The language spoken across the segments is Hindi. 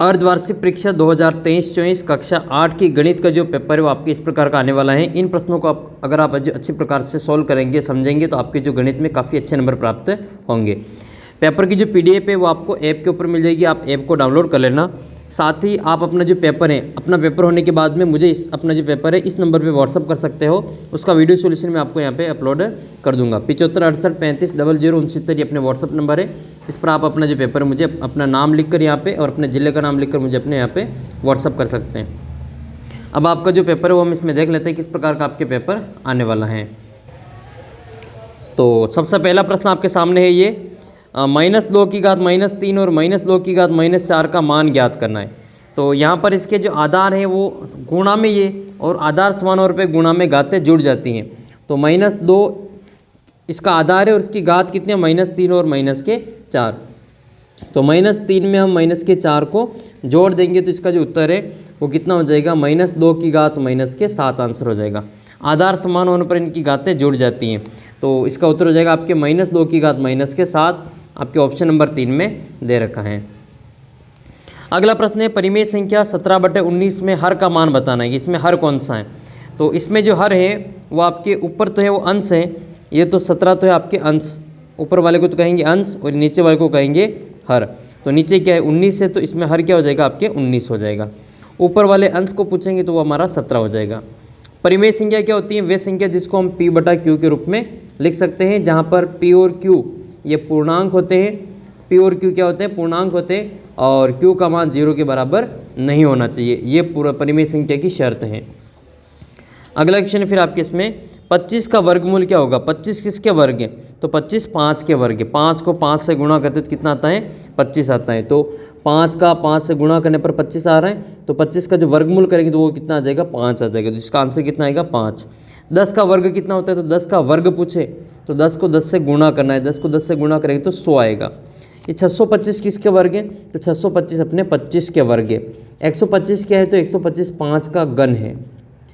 अर्धवार्षिक परीक्षा 2023-24 कक्षा 8 की गणित का जो पेपर है वो आपके इस प्रकार का आने वाला है। इन प्रश्नों को आप अगर आप अच्छी प्रकार से सॉल्व करेंगे, समझेंगे, तो आपके जो गणित में काफ़ी अच्छे नंबर प्राप्त होंगे। पेपर की जो पीडीएफ है वो आपको ऐप के ऊपर मिल जाएगी, आप ऐप को डाउनलोड कर लेना। साथ ही आप अपना जो पेपर है, अपना पेपर होने के बाद में मुझे अपना जो पेपर है इस नंबर पे व्हाट्सअप कर सकते हो। उसका वीडियो सॉल्यूशन मैं आपको यहाँ पे अपलोड कर दूंगा। 75 68 35 00 69 ये अपने व्हाट्सअप नंबर है। इस पर आप अपना जो पेपर है मुझे अपना नाम लिख कर यहाँ पे और अपने ज़िले का नाम लिख कर मुझे अपने यहाँ पे व्हाट्सअप कर सकते हैं। अब आपका जो पेपर है वो हम इसमें देख लेते हैं किस प्रकार का आपके पेपर आने वाला है। तो सबसे पहला प्रश्न आपके सामने है ये, -2 की घात -3 और -2 की घात -4 का मान ज्ञात करना है। तो यहाँ पर इसके जो आधार हैं वो गुणा में ये और आधार समान और पे गुणा में घातें जुड़ जाती हैं। तो -2 इसका आधार है और इसकी घात कितनी है, -3 और -4। तो -3 में हम -4 को जोड़ देंगे तो इसका जो उत्तर है वो कितना हो जाएगा, -2 की घात -7 आंसर हो जाएगा। आधार समान होने पर इनकी घातें जुड़ जाती हैं। तो इसका उत्तर हो जाएगा आपके -2 की घात -7, आपके ऑप्शन नंबर 3 में दे रखा है। अगला प्रश्न है, परिमेय संख्या 17/19 में हर का मान बताना है। इसमें हर कौन सा है? तो इसमें जो हर है वो आपके ऊपर तो है वो अंश है, ये तो 17 तो है आपके अंश, ऊपर वाले को तो कहेंगे अंश और नीचे वाले को कहेंगे हर। तो नीचे क्या है 19 है, तो इसमें हर क्या हो जाएगा आपके 19 हो जाएगा। ऊपर वाले अंश को पूछेंगे तो वो हमारा 17 हो जाएगा। परिमेय संख्या क्या होती है? वे संख्या जिसको हम P/Q के रूप में लिख सकते हैं, जहाँ पर P और Q ये पूर्णांक होते हैं। P और Q क्या होते हैं? पूर्णांक होते हैं और Q का मान 0 के बराबर नहीं होना चाहिए, ये पूरा परिमेय संख्या की शर्त है। अगला क्वेश्चन फिर आपके इसमें 25 का वर्गमूल क्या होगा? 25 किसके वर्ग है? तो 25 5 के वर्ग है। 5 को 5 से गुणा करते तो कितना आता है? 25 आता है। तो 5 का 5 से गुणा करने पर 25 आ रहा है, तो 25 का जो वर्गमूल करेंगे तो वो कितना आ जाएगा? 5 आ जाएगा। तो इसका आंसर कितना आएगा? 5। 10 का वर्ग कितना होता है? तो 10 का वर्ग पूछे तो 10 को 10 से गुणा करना है, 10 को 10 से गुणा करेंगे तो 100 आएगा। ये 625 किसके वर्ग है? तो 625 अपने 25 के वर्ग है। 125 क्या है? तो 125 5 का घन है।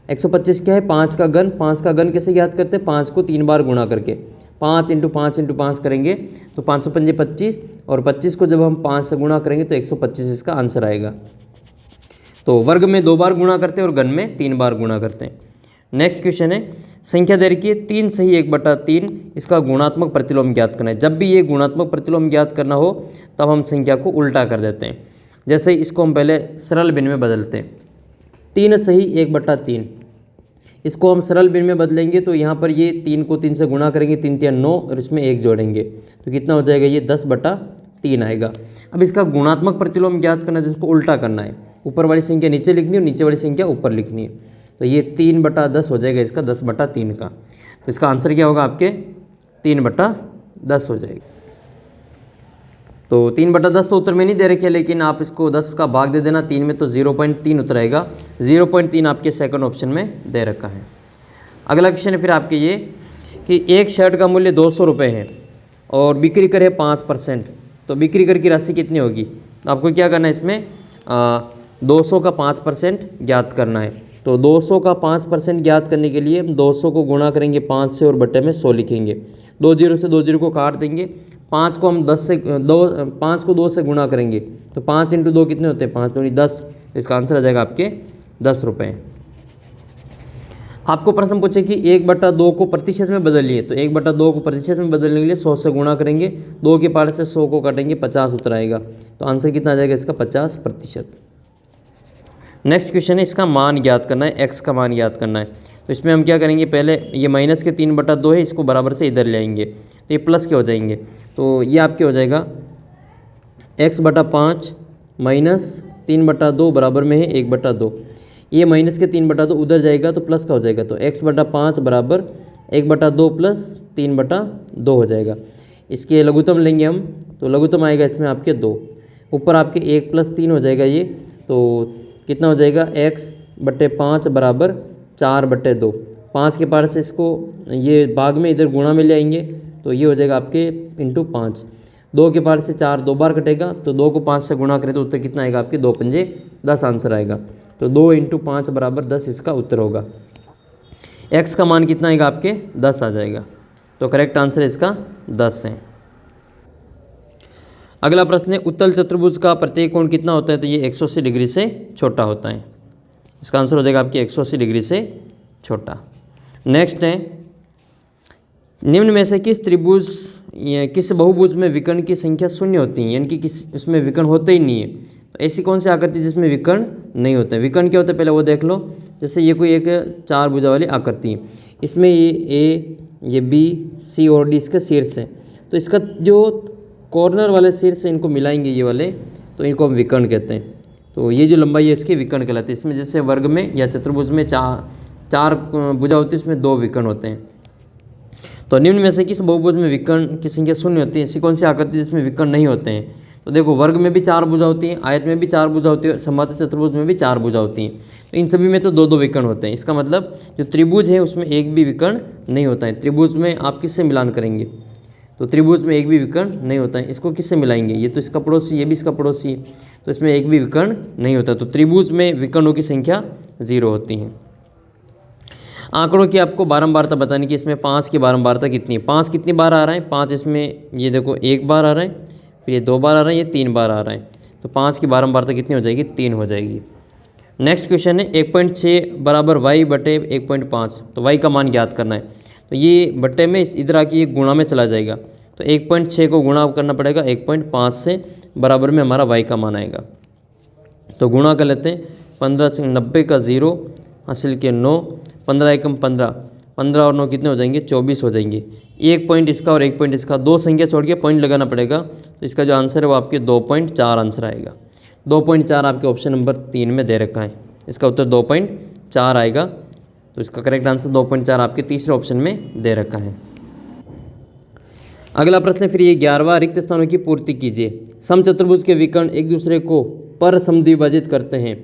125 क्या है? 5 का घन। 5 का घन कैसे याद करते हैं? 5 को 3 बार गुणा करके, 5 × 5 × 5 करेंगे तो 5 5 25, और 25 को जब हम 5 से गुणा करेंगे तो 125 इसका आंसर आएगा। तो वर्ग में 2 बार गुणा करते हैं और घन में 3 बार गुणा करते हैं। नेक्स्ट क्वेश्चन है, संख्या दे रखी है 3 सही 1/3, इसका गुणात्मक प्रतिलोम ज्ञात करना है। जब भी ये गुणात्मक प्रतिलोम ज्ञात करना हो तब हम संख्या को उल्टा कर देते हैं। जैसे इसको हम पहले सरल भिन्न में बदलते हैं। 3 सही 1/3, इसको हम सरल भिन्न में बदलेंगे तो यहाँ पर ये 3 को 3 से गुणा करेंगे, 3 3 9 और इसमें 1 जोड़ेंगे तो कितना हो जाएगा? ये 10/3 आएगा। अब इसका गुणात्मक प्रतिलोम ज्ञात करना है, जिसको उल्टा करना है। ऊपर वाली संख्या नीचे लिखनी है और नीचे वाली संख्या ऊपर लिखनी है। तो ये 3/10 हो जाएगा इसका, 10/3 का। तो इसका आंसर क्या होगा आपके? 3/10 हो जाएगा। तो 3/10 तो उत्तर में नहीं दे रखी है, लेकिन आप इसको 10 का भाग दे देना 3 में तो 0.3 उत्तर आएगा। 0.3 आपके सेकंड ऑप्शन में दे रखा है। अगला क्वेश्चन है फिर आपके ये कि एक शर्ट का मूल्य 200 रुपये है और बिक्री कर है 5%, तो बिक्री कर की राशि कितनी होगी? तो आपको क्या करना है इसमें 200 का 5% ज्ञात करना है। तो 200 का 5% ज्ञात करने के लिए हम 200 को गुणा करेंगे 5 से और बट्टे में 100 लिखेंगे। 2 0 से 2 0 को काट देंगे। 5 को हम 5 को 2 से गुणा करेंगे तो 5 × 2 कितने होते हैं? 5 दूनी 10। इसका आंसर आ जाएगा आपके 10 रुपये। आपको प्रश्न पूछे कि 1/2 को प्रतिशत में बदलिए, तो 1/2 को प्रतिशत में बदलने के लिए 100 से गुणा करेंगे, 2 के पार से 100 को काटेंगे, 50 उत्तर आएगा। तो आंसर कितना आ जाएगा इसका? 50%। नेक्स्ट क्वेश्चन है, इसका मान ज्ञात करना है, x का मान ज्ञात करना है। तो इसमें हम क्या करेंगे, पहले ये माइनस के 3/2 है, इसको बराबर से इधर ले आएंगे तो ये प्लस के हो जाएंगे। तो ये आपके हो जाएगा x/5 माइनस 3/2 बराबर में है 1/2। ये माइनस के 3/2 उधर जाएगा तो प्लस का हो जाएगा। तो x/5 बराबर 1/2 प्लस 3/2 हो जाएगा। इसके लघुत्तम लेंगे हम तो लघुत्तम आएगा इसमें आपके 2, ऊपर आपके 1 + 3 हो जाएगा ये, तो कितना हो जाएगा? x/5 बराबर 4/2। 5 के पार से इसको ये भाग में इधर गुणा में ले आएंगे तो ये हो जाएगा आपके × 5। 2 के पार से 4 2 बार कटेगा तो 2 को 5 से गुणा करें तो उत्तर कितना आएगा आपके? 2 पंजे 10 आंसर आएगा। तो 2 × 5 बराबर 10 इसका उत्तर होगा। x का मान कितना आएगा आपके? 10 आ जाएगा। तो करेक्ट आंसर इसका 10 है। अगला प्रश्न है उत्तल चतुर्भुज का प्रत्येक कोण कितना होता है, तो ये 180 डिग्री से छोटा होता है। इसका आंसर हो जाएगा आपकी 180 डिग्री से छोटा। नेक्स्ट है निम्न में से किस त्रिभुज किस बहुभुज में विकर्ण की संख्या शून्य होती है, यानी कि किस उसमें विकर्ण होते ही नहीं है। तो ऐसी कौन सी आकृति जिसमें विकर्ण नहीं होते हैं। विकर्ण क्या होता है पहले वो देख लो। जैसे ये कोई एक 4 भुजा वाली आकृति है, इसमें ये ए, ये बी, सी और डी इसका शीर्ष है, तो इसका जो कॉर्नर वाले शीर्ष इनको मिलाएंगे ये वाले, तो इनको हम विकर्ण कहते हैं। तो ये जो लंबाई है इसकी विकर्ण कहलाती है। इसमें जैसे वर्ग में या चतुर्भुज में चार भुजा होती है, इसमें 2 विकर्ण होते हैं। तो निम्न में से किस बहुभुज में विकर्ण की संख्या शून्य होती है, ऐसी कौन सी आकृति जिसमें विकर्ण नहीं होते हैं। तो देखो वर्ग में भी 4 भुजा होती हैं, आयत में भी 4 भुजा होती है, समबाहु चतुर्भुज में भी 4 भुजा होती हैं। तो इन सभी में तो 2-2 विकर्ण होते हैं। इसका मतलब जो त्रिभुज है उसमें एक भी विकर्ण नहीं होता है। त्रिभुज में आप किससे मिलान करेंगे, तो त्रिभुज में एक भी विकर्ण नहीं होता है। इसको किससे मिलाएंगे, ये तो इसका पड़ोसी, ये भी इसका पड़ोसी है, तो इसमें एक भी विकर्ण नहीं होता। तो त्रिभुज में विकर्णों की संख्या 0 होती है। आंकड़ों की आपको बारंबारता बतानी कि इसमें 5 की बारंबारता कितनी है। 5 कितनी बार आ रहा है, 5 इसमें ये देखो 1 बार आ रहा है, फिर ये 2 बार आ रहा है, ये 3 बार आ रहा है। तो 5 की बारंबारता कितनी हो जाएगी, 3 हो जाएगी। नेक्स्ट क्वेश्चन है 1.6 बराबर y बटे 1.5। तो y का मान ज्ञात करना है। तो ये बट्टे में इधर आके ये गुणा में चला जाएगा, तो 1.6 को गुणा करना पड़ेगा 1.5 से, बराबर में हमारा y का मान आएगा। तो गुणा कर लेते हैं, 15 से 90 का 0 हासिल के 9, 15 एकम 15, 15 और 9 कितने हो जाएंगे, 24 हो जाएंगे। एक पॉइंट इसका और एक पॉइंट इसका, 2 संख्या छोड़ के पॉइंट लगाना पड़ेगा। तो इसका जो आंसर है वो आपके 2.4 आंसर आएगा। 2.4 आपके ऑप्शन नंबर 3 में दे रखा है, इसका उत्तर 2.4 आएगा। तो इसका करेक्ट आंसर 2.4 आपके तीसरे ऑप्शन में दे रखा है। अगला प्रश्न फिर ये 11वां, रिक्त स्थानों की पूर्ति कीजिए। समचतुर्भुज के विकर्ण एक दूसरे को पर समद्विभाजित करते हैं,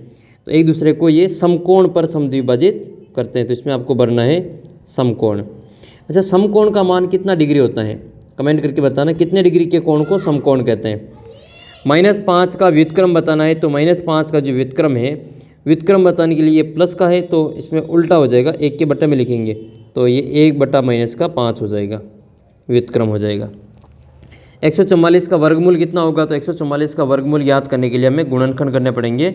तो एक दूसरे को ये समकोण पर समद्विभाजित करते हैं। तो इसमें आपको भरना है समकोण। अच्छा, समकोण का मान कितना डिग्री होता है, कमेंट करके बताना कितने डिग्री के कोण को समकोण कहते हैं। -5 का व्युत्क्रम बताना है, तो -5 का जो व्युत्क्रम है, व्युत्क्रम बताने के लिए ये प्लस का है, तो इसमें उल्टा हो जाएगा, 1 के बट्टे में लिखेंगे, तो ये 1 बटा -5 हो जाएगा, व्युत्क्रम हो जाएगा। 144 का वर्गमूल कितना होगा, तो 144 का वर्गमूल याद करने के लिए हमें गुणनखंड करने पड़ेंगे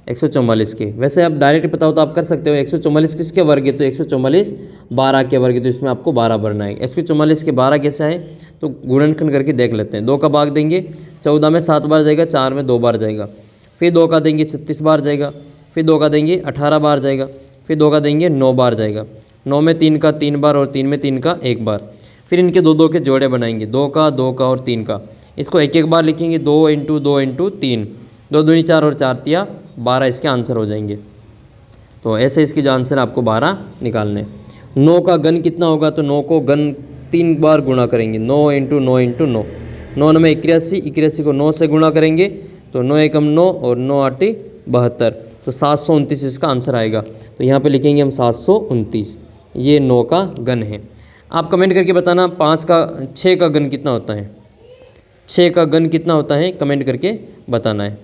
144 के। वैसे आप डायरेक्ट पता हो तो आप कर सकते हो। 144 किसके वर्ग है, तो 144 12 के वर्ग है, तो इसमें आपको 12 भरना है। 144 के 12 कैसे है, तो गुणनखंड करके देख लेते हैं। 2 का भाग देंगे, 14 में 7 बार जाएगा, 4 में 2 बार जाएगा, फिर 2 का देंगे 36 बार जाएगा, फिर 2 का देंगे 18 बार जाएगा, फिर 2 का देंगे 9 बार जाएगा, 9 में 3 का 3 बार और 3 में 3 का 1 बार। फिर इनके 2 के जोड़े बनाएंगे, 2 का और 3 का, इसको 1 बार लिखेंगे, 2 × 2 × 3, 2 दूनी 4 और 4 तिया 12 इसके आंसर हो जाएंगे। तो ऐसे इसके जो आंसर आपको 12 निकालने। 9 का घन कितना होगा, तो 9 को घन 3 बार गुणा करेंगे, 9 × 9 × 9, 9 में 81, 81 को 9 से गुणा करेंगे, तो 9 एकम 9 और 9 8 72, तो 729 इसका आंसर आएगा। तो यहाँ पे लिखेंगे हम 729, ये 9 का घन है। आप कमेंट करके बताना 6 का घन कितना होता है, 6 का घन कितना होता है, कमेंट करके बताना है।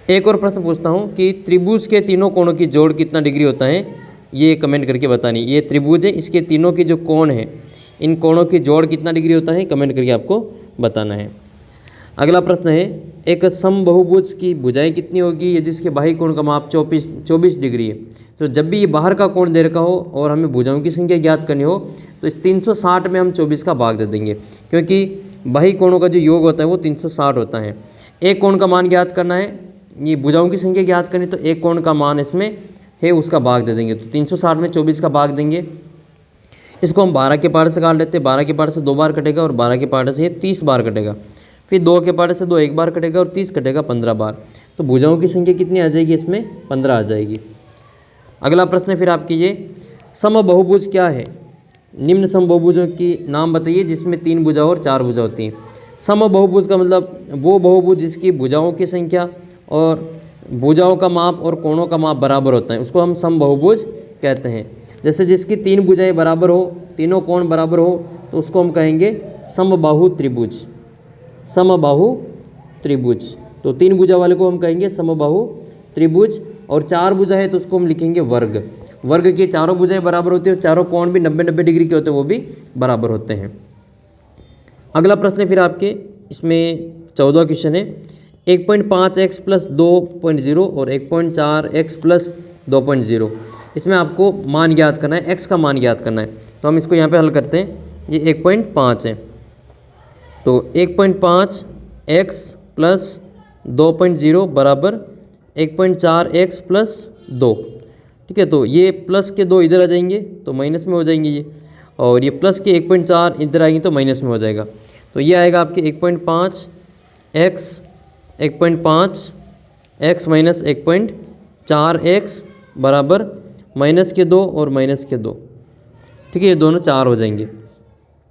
एक और प्रश्न पूछता हूँ कि त्रिभुज के तीनों कोणों की जोड़ कितना डिग्री होता है, ये कमेंट करके बतानी। ये त्रिभुज है, इसके तीनों के जो कोण हैं, इन कोणों की जोड़ कितना डिग्री होता है, कमेंट करके आपको बताना है। अगला प्रश्न है एक समबहुभुज की भुजाएं कितनी होगी यदि उसके बाह्य कोण का माप 24 डिग्री है। तो जब भी ये बाहर का कोण दे रखा हो और हमें भुजाओं की संख्या ज्ञात करनी हो, तो इस 360 में हम 24 का भाग दे देंगे, क्योंकि बाह्य कोणों का जो योग होता है वो 360 होता है। एक कोण का मान ज्ञात करना है, ये भुजाओं की संख्या ज्ञात करनी, तो एक कोण का मान इसमें है उसका भाग दे देंगे। तो 360 में 24 का भाग देंगे। इसको हम 12 के पार्ट से काट लेते हैं, 12 के पार्ट से 2 बार कटेगा और 12 के पार्ट से ये 30 बार कटेगा, फिर 2 के पार्ट से 2 1 बार कटेगा और 30 कटेगा 15 बार। तो भुजाओं की संख्या कितनी आ जाएगी, इसमें 15 आ जाएगी। अगला प्रश्न है फिर आपकी ये समबहुभुज क्या है, निम्न समबहुभुजों की नाम बताइए जिसमें 3 भुजा और 4 भुजा होती हैं। समबहुभुज का मतलब वो बहुभुज जिसकी भुजाओं की संख्या और भुजाओं का माप और कोणों का माप बराबर होता है, उसको हम समबहुभुज कहते हैं। जैसे जिसकी 3 भुजाएं बराबर हो, तीनों कोण बराबर हो, तो उसको हम कहेंगे समबाहु त्रिभुज, समबाहु त्रिभुज। तो 3 भुजा वाले को हम कहेंगे समबाहु त्रिभुज, और 4 भुजा है तो उसको हम लिखेंगे वर्ग। वर्ग की चारों भुजाएं बराबर होती है और चारों कोण भी 90-90 डिग्री के होते हैं, वो भी बराबर होते हैं। अगला प्रश्न है फिर आपके इसमें 14 क्वेश्चन है। 1.5x प्लस 2.0 और 1.4x प्लस 2.0, इसमें आपको मान ज्ञात करना है, x का मान ज्ञात करना है। तो हम इसको यहाँ पे हल करते हैं। ये 1.5 है, तो 1.5x प्लस 2.0 बराबर 1.4x प्लस 2। ठीक है, तो ये प्लस के 2 इधर आ जाएंगे तो माइनस में हो जाएंगे ये, और ये प्लस के 1.4 इधर आएंगे तो माइनस में हो जाएगा। तो ये आएगा आपके 1.5x माइनस 1.4x बराबर माइनस के 2 और माइनस के 2। ठीक है, ये दोनों 4 हो जाएंगे।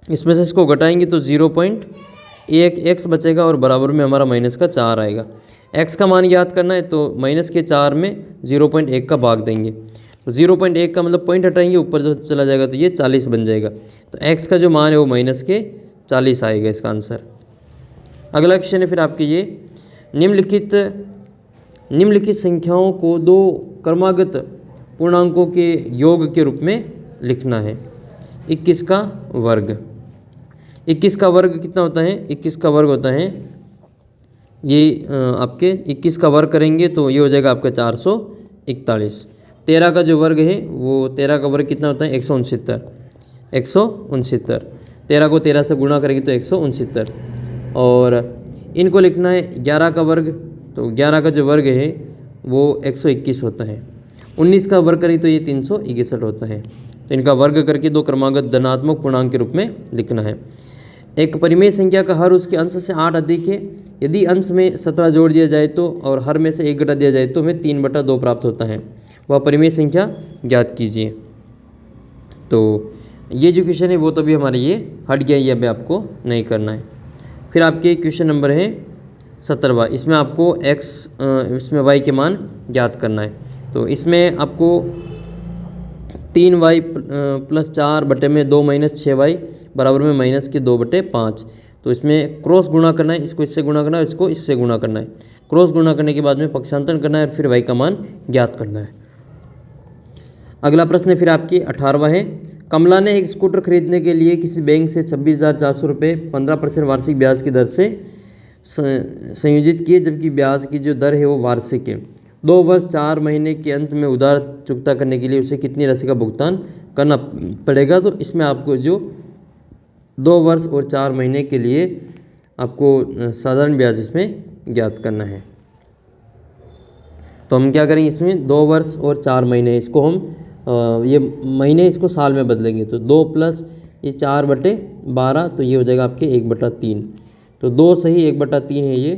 इसमें से इसको घटाएंगे तो 0.1x बचेगा और बराबर में हमारा माइनस का 4 आएगा। x का मान याद करना है तो माइनस के 4 में 0.1 का भाग देंगे, तो 0.1 का मतलब पॉइंट हटाएंगे, ऊपर जो चला जाएगा तो ये 40 बन जाएगा। तो x का जो मान है वो माइनस के 40 आएगा इसका आंसर। अगला क्वेश्चन है फिर आपके ये, निम्नलिखित संख्याओं को 2 क्रमागत पूर्णांकों के योग के रूप में लिखना है। 21 का वर्ग, 21 का वर्ग कितना होता है? 21 का वर्ग होता है ये आपके 21 का वर्ग करेंगे तो ये हो जाएगा आपका 441। 13 का जो वर्ग है वो 13 का वर्ग कितना होता है? 169। 169, 13 को 13 से गुणा करेंगे तो 169। और इनको लिखना है 11 का वर्ग, तो 11 का जो वर्ग है वो 121 होता है। 19 का वर्ग करें तो ये 361 होता है। तो इनका वर्ग करके 2 क्रमागत धनात्मक पूर्णांक के रूप में लिखना है। एक परिमेय संख्या का हर उसके अंश से 8 अधिक है। यदि अंश में 17 जोड़ दिया जाए तो और हर में से 1 घटा दिया जाए तो हमें 3/2 प्राप्त होता है। वह परिमेय संख्या ज्ञात कीजिए। तो ये जो क्वेश्चन है वो तो भी हमारे ये हट गया, ये अभी आपको नहीं करना है। फिर आपके क्वेश्चन नंबर है 17वां, इसमें आपको इसमें y के मान ज्ञात करना है। तो इसमें आपको 3y प्लस 4 बटे में 2 माइनस 6y बराबर में माइनस के 2/5। तो इसमें क्रॉस गुणा करना है, इसको इससे गुणा करना है, इसको इससे गुणा करना है। क्रॉस गुणा करने के बाद में पक्षांतरण करना है और फिर y का मान ज्ञात करना है। अगला प्रश्न है फिर आपकी 18वां है, कमला ने एक स्कूटर खरीदने के लिए किसी बैंक से 26,400 रुपये 15% वार्षिक ब्याज की दर से संयोजित किए, जबकि ब्याज की जो दर है वो वार्षिक है। 2 वर्ष 4 महीने के अंत में उधार चुकता करने के लिए उसे कितनी राशि का भुगतान करना पड़ेगा? तो इसमें आपको जो 2 वर्ष और 4 महीने के लिए आपको साधारण ब्याज इसमें ज्ञात करना है। तो हम क्या करेंगे, इसमें 2 वर्ष और 4 महीने, इसको हम ये महीने इसको साल में बदलेंगे। तो 2 प्लस ये 4/12, तो ये हो जाएगा आपके 1/3। तो 2 सही 1/3 है ये,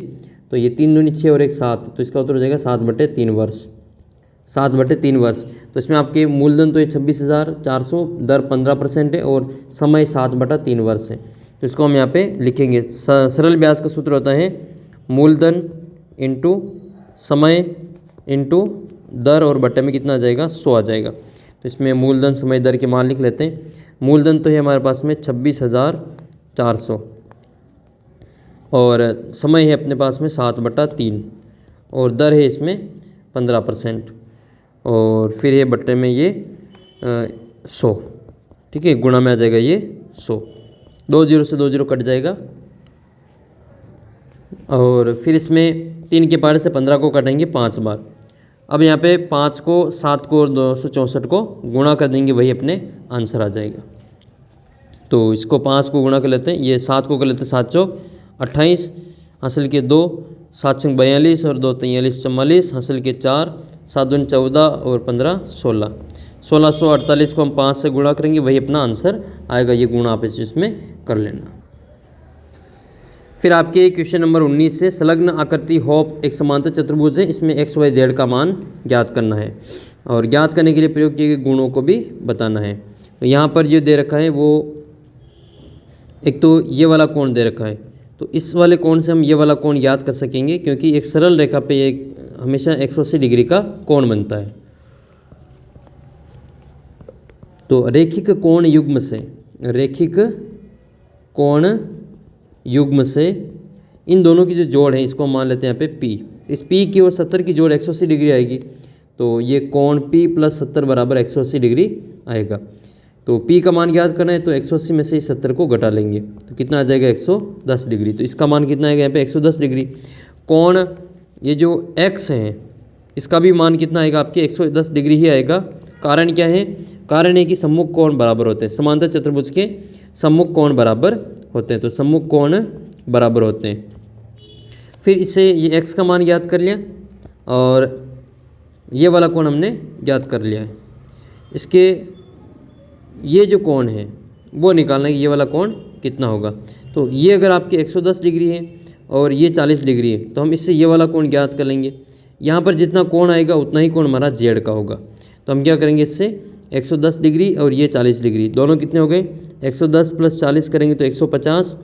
तो ये 3 दूनी 6 और 1 7, तो इसका उत्तर हो जाएगा 7/3 वर्ष। 7/3 वर्ष। तो इसमें आपके मूलधन तो ये 26,400, दर 15% है और समय 7/3 वर्ष है। तो इसको हम यहाँ पे लिखेंगे। सरल ब्याज का सूत्र होता है मूलधन इंटू समय इंटू दर और बटे में कितना आ जाएगा? 100 आ जाएगा। तो इसमें मूलधन समय दर के मान लिख लेते हैं। मूलधन तो है हमारे पास में 26,400 और समय है अपने पास में 7/3 और दर है इसमें 15% और फिर ये बट्टे में ये 100। ठीक है, गुणा में आ जाएगा ये 100। 2 0 से 2 0 कट जाएगा और फिर इसमें 3 के पारे से 15 को काटेंगे 5 बार। अब यहाँ पे 5 को 7 को और 264 को गुणा कर देंगे, वही अपने आंसर आ जाएगा। तो इसको 5 को गुणा कर लेते हैं, ये 7 को कर लेते हैं 7 चौक 28, हासिल के 2, 7 छंग 42 और 2 43 44, हासिल के 4, 7 दूनी 14 और 15 16। 1648 को हम 5 से गुणा करेंगे, वही अपना आंसर आएगा। ये गुणा आप इसमें कर लेना। फिर आपके क्वेश्चन नंबर 19 से, संलग्न आकृति होप एक समांतर चतुर्भुज है, इसमें x y z का मान ज्ञात करना है और ज्ञात करने के लिए प्रयोग किए गए गुणों को भी बताना है। तो यहाँ पर जो दे रखा है वो एक तो ये वाला कोण दे रखा है, तो इस वाले कोण से हम ये वाला कोण याद कर सकेंगे क्योंकि एक सरल रेखा पे एक हमेशा 180 डिग्री का कोण बनता है। तो रैखिक कोण युग्म से, रैखिक कोण युग्म से इन दोनों की जो जोड़ है इसको मान लेते हैं यहाँ पे P। इस P की और 70 की जोड़ 180 डिग्री आएगी, तो ये कोण P + 70 = 180 डिग्री आएगा। तो P का मान ज्ञात करना है तो 180 में से इस 70 को घटा लेंगे तो कितना आ जाएगा 110 डिग्री। तो इसका मान कितना आएगा यहाँ पे 110 डिग्री। कोण ये जो x है इसका भी मान कितना आएगा आपके 110 डिग्री ही आएगा। कारण क्या है, कारण है कि सम्मुख कोण बराबर होते हैं, समांतर चतुर्भुज के सम्मुख कोण बराबर होते हैं, तो सम्मुख कोण बराबर होते हैं। फिर इससे ये x का मान ज्ञात कर लिया और ये वाला कोण हमने ज्ञात कर लिया है। इसके ये जो कोण है वो निकालना है कि ये वाला कोण कितना होगा। तो ये अगर आपके 110 डिग्री है और ये 40 डिग्री है तो हम इससे ये वाला कोण ज्ञात कर लेंगे। यहाँ पर जितना कोण आएगा उतना ही कोण हमारा जेड का होगा। तो हम क्या करेंगे, इससे 110 डिग्री और ये 40 डिग्री दोनों कितने हो गए, 110 + 40 करेंगे तो 150।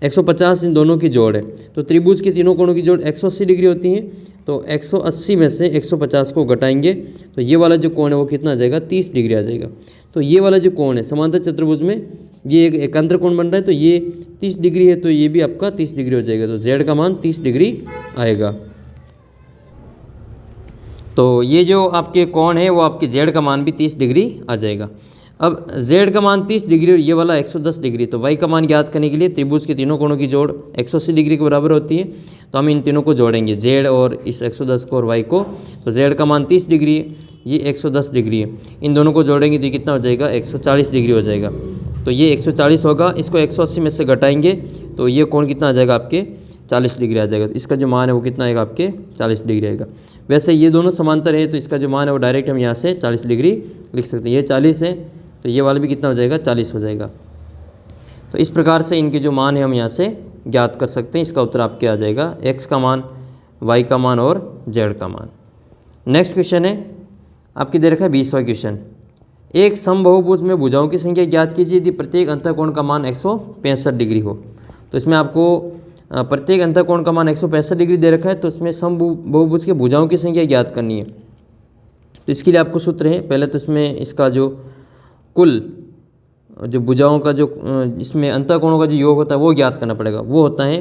150 इन दोनों की जोड़ है। तो त्रिभुज के तीनों कोणों की जोड़ 180 डिग्री होती है। तो 180 में से 150 को घटाएंगे तो ये वाला जो कोण है वो कितना आ जाएगा, 30 डिग्री आ जाएगा। तो ये वाला जो कोण है समांतर चतुर्भुज में ये एक एकांतर कोण बन रहा है, तो ये 30 डिग्री है तो ये भी आपका 30 डिग्री हो जाएगा। तो जेड का मान 30 डिग्री आएगा। तो ये जो आपके कोण है वो आपके जेड का मान भी 30 डिग्री आ जाएगा। अब जेड का मान 30 डिग्री और ये वाला 110 डिग्री, तो वाई का मान ज्ञात करने के लिए त्रिभुज के तीनों कोणों की जोड़ 180 डिग्री के बराबर होती है। तो हम इन तीनों को जोड़ेंगे, जेड और इस 110 को और वाई को। तो जेड का मान 30 डिग्री है, ये 110 डिग्री है, इन दोनों को जोड़ेंगे तो ये कितना हो जाएगा, 140 डिग्री हो जाएगा। तो ये 140 होगा, इसको 180 में से घटाएंगे तो ये कोण कितना आ जाएगा आपके 40 डिग्री आ जाएगा। तो इसका जो मान है वो कितना आएगा आपके 40 डिग्री आएगा। वैसे ये दोनों समांतर है तो इसका जो मान है वो डायरेक्ट हम यहाँ से 40 डिग्री लिख सकते हैं। ये 40 है तो ये वाला भी कितना हो जाएगा, 40 हो जाएगा। तो इस प्रकार से इनके जो मान है हम यहाँ से ज्ञात कर सकते हैं। इसका उत्तर आपके आ जाएगा x का मान, y का मान और z का मान। नेक्स्ट क्वेश्चन है आपके दे रखा है 20वां क्वेश्चन। एक समबाहुभुज में भुजाओं की संख्या ज्ञात कीजिए यदि प्रत्येक अंतःकोण का मान 165 डिग्री हो। तो इसमें आपको प्रत्येक अंतःकोण का मान 165 डिग्री दे रखा है, तो इसमें समबाहुभुज के भुजाओं की संख्या ज्ञात करनी है। तो इसके लिए आपको सूत्र है, पहले तो इसमें इसका जो कुल जो भुजाओं का जो इसमें अंतःकोणों का जो योग होता है वो ज्ञात करना पड़ेगा। वो होता है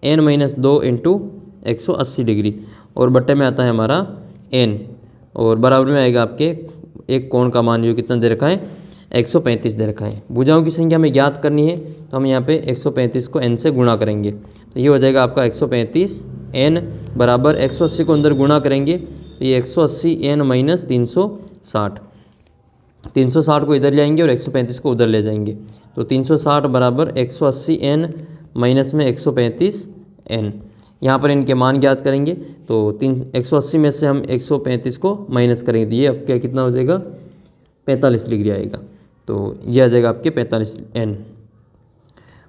n-2 × 180 डिग्री और बट्टे में आता है हमारा n और बराबर में आएगा आपके एक कोण का मान जो कितना दे रखा है, 135 दे रखा है। भुजाओं की संख्या हमें ज्ञात करनी है तो हम यहाँ पे 135 को n से गुणा करेंगे तो ये हो जाएगा आपका 135 n बराबर 180 को अंदर गुणा करेंगे तो ये 180 n - 360। 360 को इधर ले आएंगे और 135 को उधर ले जाएंगे तो 360 बराबर 180 n माइनस में 135 n। यहाँ पर इनके मान ज्ञात करेंगे तो 180 में से हम 135 को माइनस करेंगे तो ये आपका कितना हो जाएगा, 45 डिग्री आएगा। तो ये आ जाएगा आपके 45 n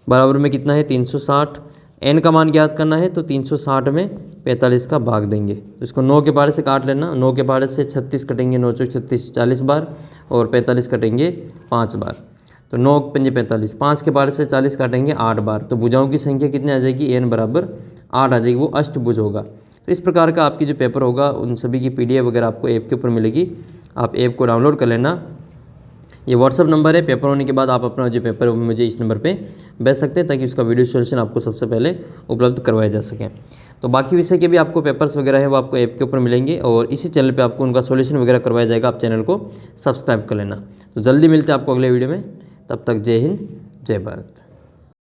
बराबर में कितना है 360। n का मान ज्ञात करना है तो 360 में 45 का भाग देंगे तो इसको 9 के पहाड़े से काट लेना। 9 के पहाड़े से 36 कटेंगे, 9 चौक 36 40 बार और 45 कटेंगे 5 बार। तो 9 × 5 = 45, 5 के पहाड़े से 40 काटेंगे 8 बार। तो भुजाओं की संख्या कितनी आ जाएगी, n बराबर 8 आ जाएगी, वो अष्टभुज होगा। तो इस प्रकार का आपकी जो पेपर होगा उन सभी की PDF वगैरह आपको ऐप के ऊपर मिलेगी। आप ऐप को डाउनलोड कर लेना। ये व्हाट्सअप नंबर है, पेपर होने के बाद आप अपना जो पेपर है वो मुझे इस नंबर पे भेज सकते हैं ताकि उसका वीडियो सोल्यूशन आपको सबसे पहले उपलब्ध करवाया जा सके। तो बाकी विषय के भी आपको पेपर्स वगैरह है वो आपको ऐप के ऊपर मिलेंगे और इसी चैनल पे आपको उनका सोल्यूशन वगैरह करवाया जाएगा। आप चैनल को सब्सक्राइब कर लेना। तो जल्दी मिलते हैं आपको अगले वीडियो में, तब तक जय हिंद जय भारत।